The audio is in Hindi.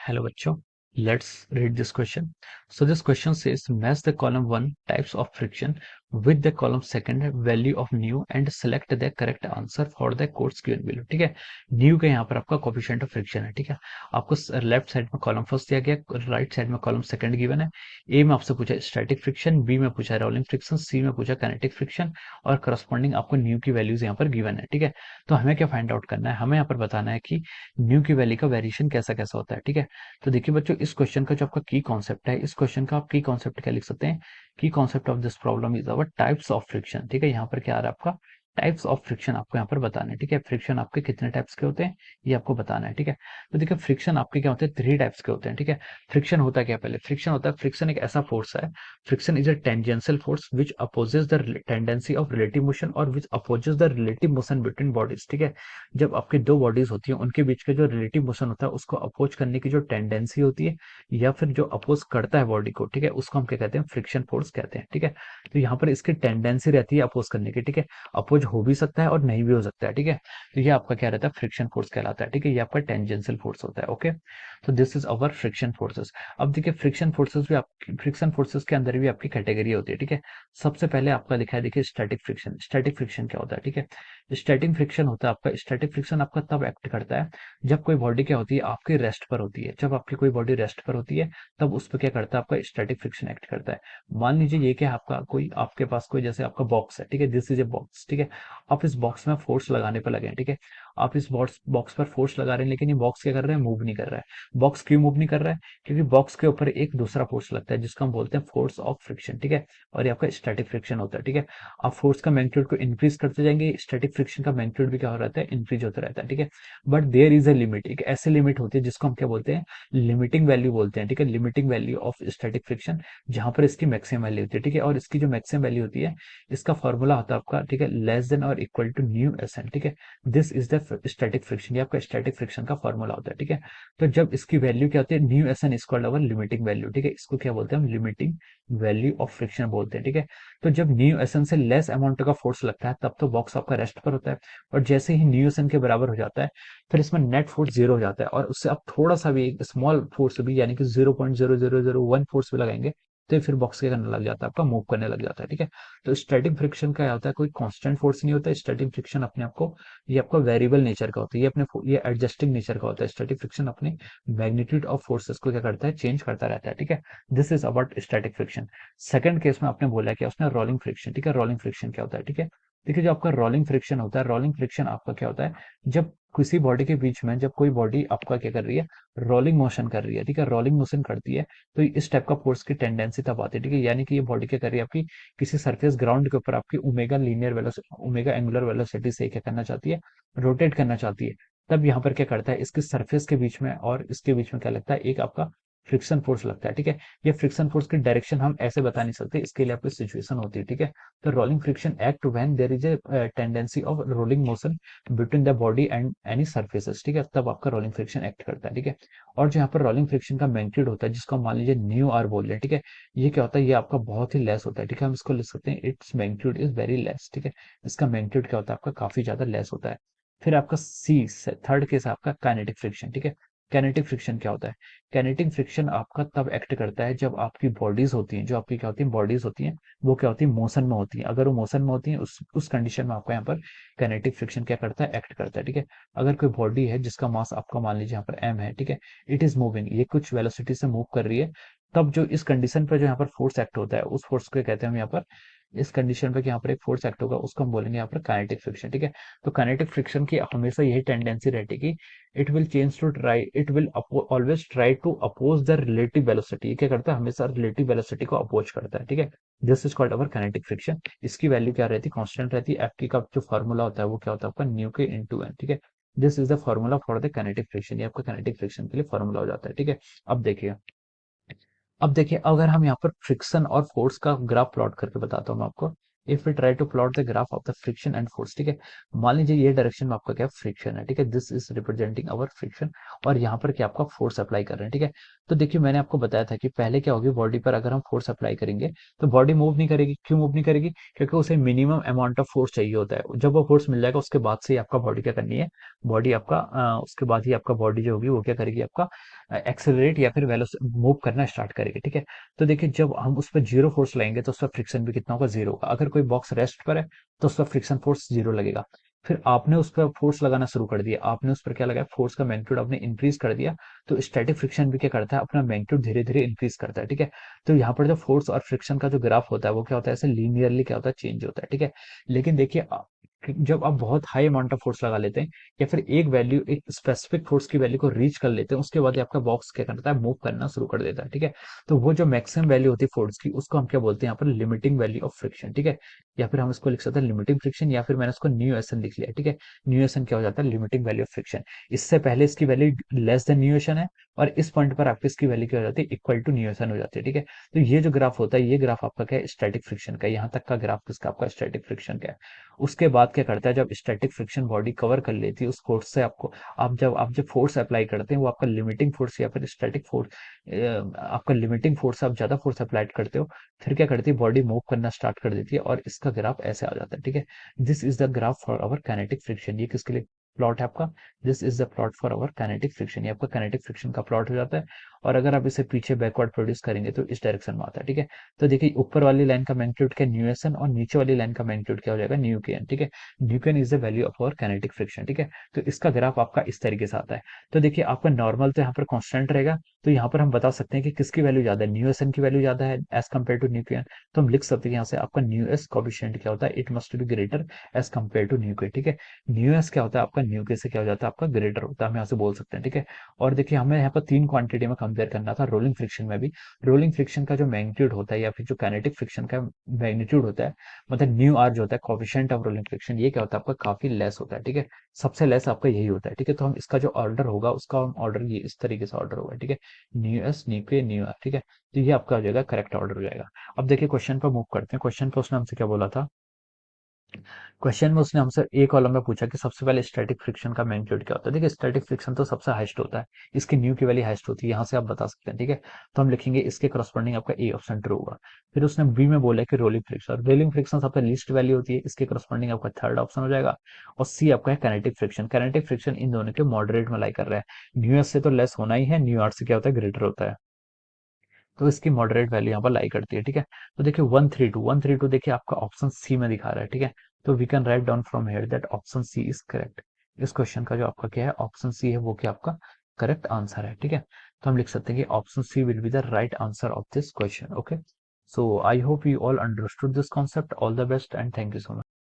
Hello बच्चों, let's read this question. So this question says match the column 1 types of friction with the column second value of nu and select the correct answer for the codes given below. ठीक है, न्यू का यहाँ पर आपका कोफिशिएंट ऑफ फ्रिक्शन है. ठीक है, आपको लेफ्ट साइड में कॉलम फर्स्ट दिया गया, राइट साइड में कॉलम सेकंड गिवन है. ए में आपसे पूछा स्टैटिक फ्रिक्शन, बी में पूछा रोलिंग फ्रिक्शन, सी में पूछा काइनेटिक फ्रिक्शन और करस्पॉन्डिंग आपको न्यू की वैल्यूज यहाँ पर गिवन है. ठीक है, तो हमें क्या फाइंड आउट करना है, हमें यहाँ पर बताना है कि न्यू की वैल्यू का वेरिएशन कैसा कैसा होता है. ठीक है, तो देखिए बच्चों, इस क्वेश्चन का जो आपका की कॉन्सेप्ट है, इस क्वेश्चन का आप की कॉन्सेप्ट क्या लिख सकते हैं, की concept of this problem is our types of friction. ठीक है, यहाँ पर क्या आ रहा है आपका टाइप्स ऑफ फ्रिक्शन आपको यहाँ पर बताना है. ठीक है, फ्रिक्शन आपके कितने टाइप्स के होते हैं ये आपको बताना है. ठीक है, तो देखिए फ्रिक्शन आपके क्या होते हैं, थ्री टाइप्स के होते हैं. ठीक है, फ्रिक्शन होता है क्या, पहले फ्रिक्शन होता है, फ्रिक्शन एक ऐसा फोर्स है, friction is a tangential force which opposes the tendency of relative motion और which opposes the relative motion between bodies. ठीक है, जब आपकी दो बॉडीज होती हैं उनके बीच का जो रिलेटिव मोशन होता है उसको अपोज करने की जो टेंडेंसी होती है या फिर जो अपोज करता है बॉडी को, ठीक है, उसको हम क्या कहते हैं, फ्रिक्शन फोर्स कहते हैं. ठीक है, तो यहाँ पर इसकी टेंडेंसी रहती है अपोज करने की. ठीक है, अपोज हो भी सकता है और नहीं भी हो सकता है. ठीक है, तो ये आपका क्या रहता है, फ्रिक्शन फोर्स कहलाता है. ठीक है, ये आपका टेंजेंशियल फोर्स होता है. ओके, तो this is our friction forces. अब देखिए फ्रिक्शन फोर्सेस भी आप, फ्रिक्शन फोर्सेस के अंदर भी आपकी कैटेगरी होती है. ठीक है, सबसे पहले आपका लिखा है देखिए स्टैटिक फ्रिक्शन. स्टैटिक फ्रिक्शन क्या होता है, ठीक है, स्टैटिक फ्रिक्शन होता है आपका, स्टैटिक फ्रिक्शन आपका तब एक्ट करता है जब कोई बॉडी क्या होती है, आपकी रेस्ट पर होती है. जब आपकी कोई बॉडी रेस्ट पर होती है तब उस पर क्या करता है, आपका स्टैटिक फ्रिक्शन एक्ट करता है. मान लीजिए ये क्या है, आपका कोई, आपके पास कोई जैसे आपका बॉक्स है. ठीक है, दिस इज ए बॉक्स. ठीक है, आप इस बॉक्स में फोर्स लगाने पर लगे हैं. ठीक है, आप इस बॉक्स बॉक्स पर फोर्स लगा रहे हैं लेकिन ये बॉक्स क्या कर रहा है, मूव नहीं कर रहा है. बॉक्स क्यों मूव नहीं कर रहा है, क्योंकि बॉक्स के ऊपर एक दूसरा फोर्स लगता है जिसको हम बोलते हैं फोर्स ऑफ फ्रिक्शन. ठीक है, और ये आपका स्टैटिक फ्रिक्शन होता है. ठीक है, आप फोर्स का मैग्नीट्यूड को इंक्रीज करते जाएंगे, स्टैटिक फ्रिक्शन का मैग्नीट्यूड भी क्या हो रहता है, इंक्रीज होता रहता है. ठीक है, but there is a limit, एक ऐसी लिमिट होती है जिसको हम क्या बोलते हैं, लिमिटिंग वैल्यू बोलते हैं. ठीक है, limiting value of static friction, जहां पर इसकी मैक्सिमम वैल्यू होती है. ठीक है, और इसकी जो मैक्सिमम वैल्यू होती है, इसका फॉर्मूला होता है आपका, ठीक है, लेस देन और equal to mu S N. ठीक है, this is the static friction, ये आपका स्टैटिक फ्रिक्शन का फॉर्मूला होता है. ठीक है, तो जब इसकी वैल्यू क्या होती है, mu S N equal over limiting value. ठीक है, इसको क्या बोलते हैं हम, लिमिटिंग वैल्यू ऑफ फ्रिक्शन बोलते हैं. ठीक है, तो जब न्यू एस एन से लेस अमाउंट का फोर्स लगता है तब तो बॉक्स आपका रेस्ट पर होता है, और जैसे ही न्यू एस एन के बराबर हो जाता है फिर इसमें नेट फोर्स जीरो हो जाता है, और उससे आप थोड़ा सा भी स्मॉल फोर्स भी यानी कि 0.0001 फोर्स भी लगाएंगे तो फिर बॉक्स क्या करने लग जाता है, आपका मूव करने लग जाता है. ठीक है, तो स्टैटिक फ्रिक्शन क्या होता है, कोई कांस्टेंट फोर्स नहीं होता. स्टैटिक फ्रिक्शन अपने आप को, ये आपका वेरिएबल नेचर का होता है, ये अपने ये एडजस्टिंग नेचर का होता है. स्टैटिक फ्रिक्शन अपने मैग्नीट्यूड ऑफ फोर्सेस को क्या करता है, चेंज करता रहता है. ठीक है, this is about static friction. Second case में आपने बोला कि उसने रोलिंग फ्रिक्शन. ठीक है, रोलिंग फ्रिक्शन क्या होता है, ठीक है, देखिए जो आपका रोलिंग फ्रिक्शन होता है, रोलिंग फ्रिक्शन आपका क्या होता है, जब किसी बॉडी के बीच में, जब कोई बॉडी आपका क्या कर रही है, रोलिंग मोशन कर रही है. ठीक है, रोलिंग मोशन करती है तो इस टाइप का फोर्स की टेंडेंसी तब आती है. ठीक है, यानी कि ये बॉडी क्या कर रही है, आपकी किसी सरफेस ग्राउंड के ऊपर आपकी omega linear velocity, omega angular velocity से क्या करना चाहती है, रोटेट करना चाहती है. तब यहाँ पर क्या करता है, इसके सरफेस के बीच में और इसके बीच में क्या लगता है, एक आपका फ्रिक्शन फोर्स लगता है. ठीक है, ये फ्रिक्शन फोर्स की डायरेक्शन हम ऐसे बता नहीं सकते, इसके लिए आपकी सिचुएशन होती है. ठीक है, तो rolling friction act when there is a tendency of rolling motion between the body and any surfaces. ठीक है, तब आपका रोलिंग फ्रिक्शन एक्ट करता है. ठीक है, और जो यहाँ पर रोलिंग फ्रिक्शन का मैग्नीट्यूड होता है जिसको हम मान लीजिए न्यू आर बोल रहे हैं. ठीक है, ये क्या होता है, ये आपका बहुत ही लेस होता है. ठीक है, हम इसको लिख सकते हैं its magnitude is very less. ठीक है, इसका मैग्नीट्यूड क्या होता है, आपका काफी ज्यादा लेस होता है. फिर आपका सी, थर्ड केस आपका काइनेटिक फ्रिक्शन. ठीक है, काइनेटिक फ्रिक्शन क्या होता है, काइनेटिक फ्रिक्शन आपका तब एक्ट करता है जब आपकी बॉडीज होती हैं, जो आपकी क्या होती है, बॉडीज होती हैं, वो क्या होती है, मोशन में होती है. अगर वो मोशन में होती है उस कंडीशन में आपका यहाँ पर काइनेटिक फ्रिक्शन क्या करता है, एक्ट करता है. ठीक है, अगर कोई बॉडी है जिसका मास आपका मान लीजिए यहाँ पर एम है. ठीक है, इट इज मूविंग, ये कुछ वेलोसिटी से मूव कर रही है, तब जो इस कंडीशन पर जो यहाँ पर फोर्स एक्ट होता है उस फोर्स को कहते हैं हम यहाँ पर, इस कंडीशन पे कि यहाँ पर एक फोर्स एक्ट होगा उसको हम बोलेंगे यहाँ पर काइनेटिक फ्रिक्शन. ठीक है, तो काइनेटिक फ्रिक्शन की हमेशा यही टेंडेंसी रहती है कि it will always try to oppose the relative velocity. क्या करता है, हमेशा रिलेटिव वेलोसिटी को अपोज करता है. ठीक है, this is called our kinetic friction. इसकी वैल्यू क्या रहती है, कांस्टेंट रहती है. एफ का जो फॉर्मूला होता है वो क्या होता है आपका, न्यू के इंटू एन. ठीक है, this is the formula for the kinetic friction, ये आपका काइनेटिक फ्रिक्शन के लिए फॉर्मूला हो जाता है. ठीक है, अब देखिए, अब देखिए अगर हम यहाँ पर फ्रिक्शन और फोर्स का ग्राफ प्लॉट करके बताता हूँ मैं आपको. If we try to plot the graph of the friction and force, ठीक है, मान लीजिए ये डायरेक्शन में आपका क्या फ्रिक्शन है, ठीक है, this is representing our friction, और यहाँ पर क्या आपका फोर्स अप्लाई कर रहे हैं, ठीक है। तो देखिए मैंने आपको बताया था कि पहले क्या होगी, बॉडी पर अगर हम फोर्स अप्लाई करेंगे तो बॉडी मूव नहीं करेगी। क्यों मूव नहीं करेगी? क्योंकि उसे मिनिमम अमाउंट ऑफ फोर्स चाहिए होता है। जब वो फोर्स मिल जाएगा उसके बाद से ही आपका बॉडी क्या करनी है, बॉडी आपका उसके बाद ही आपका बॉडी जो होगी वो क्या करेगी, आपका एक्सेलरेट या फिर मूव करना स्टार्ट करेगी, ठीक है। तो देखिए जब हम उस पर जीरो फोर्स लगाएंगे तो उसका फ्रिक्शन भी कितना होगा, जीरो होगा। अगर कोई बॉक्स रेस्ट पर है तो उसका फ्रिक्शन फोर्स जीरो लगेगा। फिर आपने उस पर फोर्स लगाना शुरू कर दिया, आपने उस पर क्या लगाया, फोर्स का मैग्नीट्यूड आपने इंक्रीज कर दिया, तो स्टैटिक फ्रिक्शन भी क्या करता है, अपना मैग्नीट्यूड धीरे धीरे इंक्रीज करता है, ठीक है। तो यहाँ पर जो फोर्स और फ्रिक्शन का जो ग्राफ होता है वो क्या होता है, ऐसे लीनियरली क्या होता है, चेंज होता है, ठीक है। लेकिन देखिए जब आप बहुत हाई अमाउंट ऑफ फोर्स लगा लेते हैं या फिर एक वैल्यू, एक स्पेसिफिक फोर्स की वैल्यू को रीच कर लेते हैं, उसके बाद ही आपका बॉक्स क्या करता है, मूव करना शुरू कर देता है, ठीक है। तो वो जो मैक्सिमम वैल्यू होती है फोर्स की, उसको हम क्या बोलते हैं यहाँ पर, लिमिटिंग वैल्यू ऑफ फ्रिक्शन, ठीक है। या फिर हम इसको लिख सकते हैं लिमिटिंग फ्रिक्शन, या फिर मैंने इसको न्यू एस एन लिख लिया, ठीक है। न्यू एस एन क्या हो जाता है, लिमिटिंग वैल्यू ऑफ फ्रिक्शन। इससे पहले इसकी value less than mu S N है, और इस पॉइंट पर आपकी इसकी वैल्यू क्या हो जाती है, equal to mu S N हो जाती है, ठीक है। तो ये जो ग्राफ होता है, ये ग्राफ आपका क्या है, स्टैटिक फ्रिक्शन का। यहाँ तक का ग्राफ किसका, आपका स्टैटिक फ्रिक्शन का है। उसके बाद क्या करता है, जब स्टैटिक फ्रिक्शन बॉडी कवर कर लेती है उस फोर्स से, आपको आप जब फोर्स अप्लाई करते हैं वो आपका लिमिटिंग फोर्स या फिर स्टैटिक फोर्स, आपका लिमिटिंग फोर्स, आप ज्यादा फोर्स अप्लाई करते हो, फिर क्या करती है, बॉडी मूव करना स्टार्ट कर देती है और इसका ग्राफ ऐसे आ जाता है, ठीक है। This is the graph for our kinetic friction. ये किसके लिए प्लॉट है आपका, this is the plot for our kinetic friction. ये आपका काइनेटिक फ्रिक्शन का प्लॉट हो जाता है। और अगर आप इसे पीछे बैकवर्ड प्रोड्यूस करेंगे तो इस डायरेक्शन में आता है, ठीक है। तो देखिए ऊपर वाली लाइन का मैग्नीट्यूड क्या, न्यू एस एन, और नीचे वाली लाइन का मैग्नीट्यूड क्या हो जाएगा, न्यू के एन, ठीक है। Mu K N is the value of our kinetic friction, ठीक है। तो इसका ग्राफ आपका इस तरीके से आता है। तो देखिए आपका नॉर्मल तो यहाँ पर कांस्टेंट रहेगा, तो यहाँ पर हम बता सकते हैं कि किसकी वैल्यू ज्यादा है, न्यू एस एन की वैल्यू ज्यादा है as compare to mu K N. तो हम लिख सकते हैं यहाँ से आपका न्यू एस कोएफिशिएंट क्या होता है, it must be greater as compare to mu K, ठीक है। न्यू एस क्या होता है आपका, न्यू के से क्या हो जाता है, आपका ग्रेटर होता है, हम यहाँ से बोल सकते हैं, ठीक है। और देखिए हमें यहाँ पर तीन क्वांटिटी में कंपेयर करना था, रोलिंग फ्रिक्शन में भी। रोलिंग फ्रिक्शन का जो मैग्नीट्यूड होता है या फिर जो काइनेटिक फ्रिक्शन का मैग्नीट्यूड होता है, मतलब न्यू आर जो होता है, कोएफिशिएंट ऑफ रोलिंग फ्रिक्शन, ये क्या होता है आपका, काफी लेस होता है, ठीक है। सबसे लेस आपका यही होता है, ठीक है। तो हम इसका जो ऑर्डर होगा उसका हम ऑर्डर ये इस तरीके से ऑर्डर होगा, ठीक है। न्यू एस, न्यू के, न्यू आर, ठीक है। तो ये आपका हो जाएगा, करेक्ट ऑर्डर हो जाएगा। अब देखिए क्वेश्चन पर मूव करते हैं। क्वेश्चन पर उसने हमसे क्या बोला था, क्वेश्चन में उसने हमसे ए कॉलम में पूछा कि सबसे पहले स्टैटिक फ्रिक्शन का मैग्नीट्यूड क्या होता है। देखिए स्टैटिक फ्रिक्शन तो सबसे हाईएस्ट होता है, इसकी न्यू की वैल्यू हाईएस्ट होती है, यहाँ से आप बता सकते हैं, ठीक है। तो हम लिखेंगे इसके करस्पॉन्डिंग आपका ए ऑप्शन ट्रू होगा। फिर उसने बी में बोला कि रोलिंग फ्रिक्शन, रोलिंग फ्रिक्शन सबसे लीस्ट वैल्यू होती है, इसके करस्पॉन्डिंग आपका थर्ड ऑप्शन हो जाएगा। और सी आपका है काइनेटिक फ्रिक्शन। काइनेटिक फ्रिक्शन इन दोनों के मॉडरेट में लाई कर रहा है, न्यू एस से तो लेस होना ही है, न्यू आर से क्या होता है, ग्रेटर होता है। तो इसकी मॉडरेट वैल्यू यहाँ पर लाई करती है, ठीक है। तो देखिए 132 देखिए आपका ऑप्शन सी में दिखा रहा है, ठीक है। तो we can write down from here that option C is correct. इस क्वेश्चन का जो आपका क्या है, ऑप्शन सी है, वो क्या आपका करेक्ट आंसर है, ठीक है। तो हम लिख सकते हैं कि option C will be the right answer of this question, okay. So I hope you all understood this concept. All the best and thank you so much.